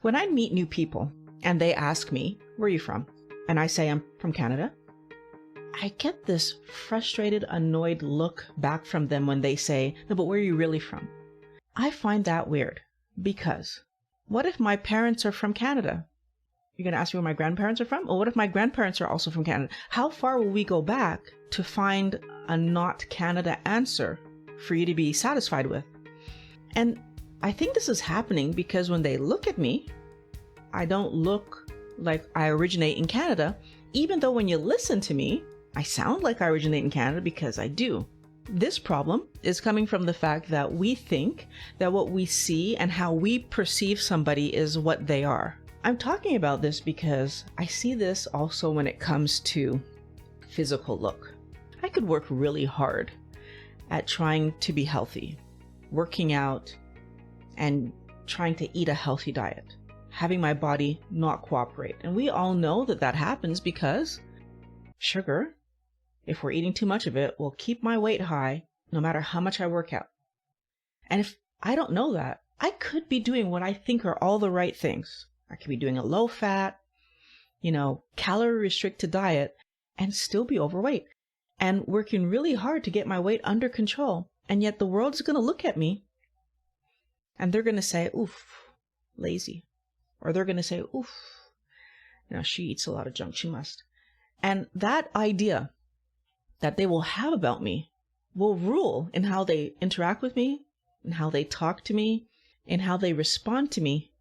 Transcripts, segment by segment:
When I meet new people and they ask me, where are you from? And I say I'm from Canada, I get this frustrated, annoyed look back from them when they say, no, but where are you really from? I find that weird because what if my parents are from Canada? You're going to ask me where my grandparents are from? Or what if my grandparents are also from Canada? How far will we go back to find a not Canada answer for you to be satisfied with? And I think this is happening because when they look at me, I don't look like I originate in Canada, even though when you listen to me, I sound like I originate in Canada because I do. This problem is coming from the fact that we think that what we see and how we perceive somebody is what they are. I'm talking about this because I see this also when it comes to physical look. I could work really hard at trying to be healthy, working out, and trying to eat a healthy diet, having my body not cooperate. And we all know that that happens because sugar, if we're eating too much of it, will keep my weight high no matter how much I work out. And if I don't know that, I could be doing what I think are all the right things. I could be doing a low fat, calorie restricted diet and still be overweight and working really hard to get my weight under control. And yet the world's going to look at me and they're going to say, oof, lazy. Or they're going to say, oof, she eats a lot of junk, she must. And that idea that they will have about me will rule in how they interact with me, in how they talk to me, in how they respond to me.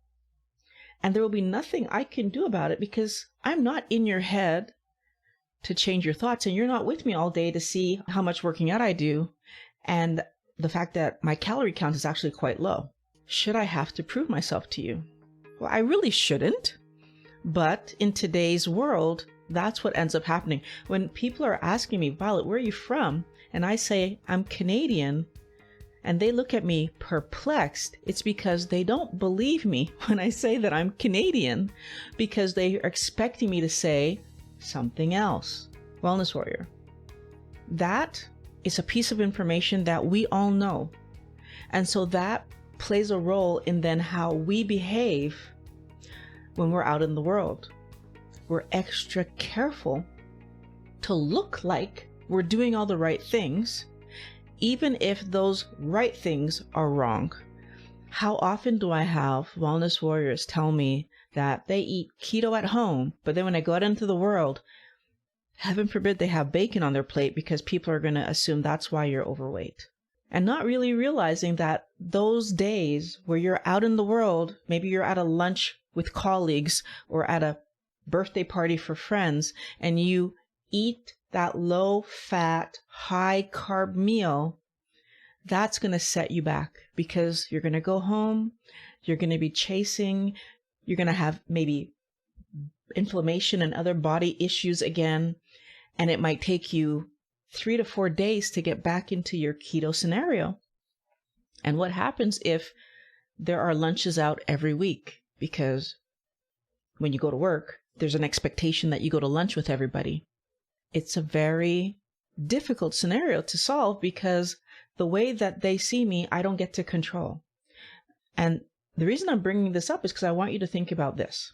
And there will be nothing I can do about it because I'm not in your head to change your thoughts, and you're not with me all day to see how much working out I do and the fact that my calorie count is actually quite low. Should I have to prove myself to you? Well, I really shouldn't. But in today's world, that's what ends up happening. When people are asking me, Violet, where are you from? And I say, I'm Canadian, and they look at me perplexed, it's because they don't believe me when I say that I'm Canadian, because they are expecting me to say something else. Wellness warrior. That is a piece of information that we all know. And so that plays a role in then how we behave when we're out in the world. We're extra careful to look like we're doing all the right things, even if those right things are wrong. How often do I have wellness warriors tell me that they eat keto at home, but then when I go out into the world, heaven forbid they have bacon on their plate because people are going to assume that's why you're overweight. And not really realizing that those days where you're out in the world, maybe you're at a lunch with colleagues or at a birthday party for friends, and you eat that low-fat, high-carb meal, that's going to set you back because you're going to go home, you're going to be chasing, you're going to have maybe inflammation and other body issues again, and it might take you 3 to 4 days to get back into your keto scenario. And what happens if there are lunches out every week? Because when you go to work, there's an expectation that you go to lunch with everybody. It's a very difficult scenario to solve because the way that they see me, I don't get to control. And the reason I'm bringing this up is because I want you to think about this.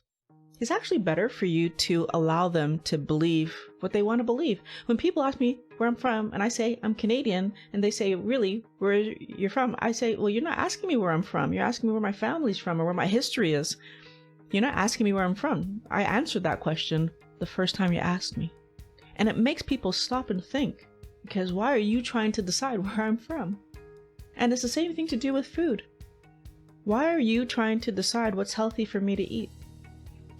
It's actually better for you to allow them to believe what they want to believe. When people ask me where I'm from and I say I'm Canadian and they say, really, where you're from? I say, well, you're not asking me where I'm from. You're asking me where my family's from or where my history is. You're not asking me where I'm from. I answered that question the first time you asked me. And it makes people stop and think, because why are you trying to decide where I'm from? And it's the same thing to do with food. Why are you trying to decide what's healthy for me to eat?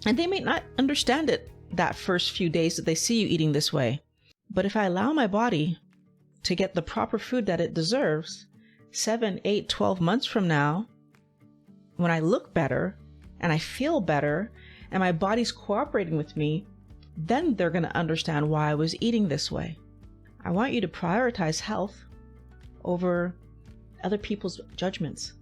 And they may not understand it that first few days that they see you eating this way. But if I allow my body to get the proper food that it deserves, 7, 8, 12 months from now, when I look better and I feel better and my body's cooperating with me, then they're going to understand why I was eating this way. I want you to prioritize health over other people's judgments,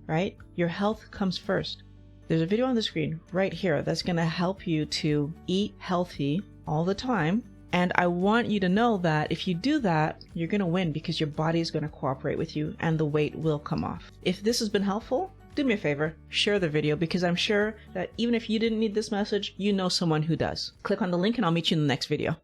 right? Your health comes first. There's a video on the screen right here that's going to help you to eat healthy all the time. And I want you to know that if you do that, you're going to win because your body is going to cooperate with you and the weight will come off. If this has been helpful, do me a favor, share the video, because I'm sure that even if you didn't need this message, you know someone who does. Click on the link and I'll meet you in the next video.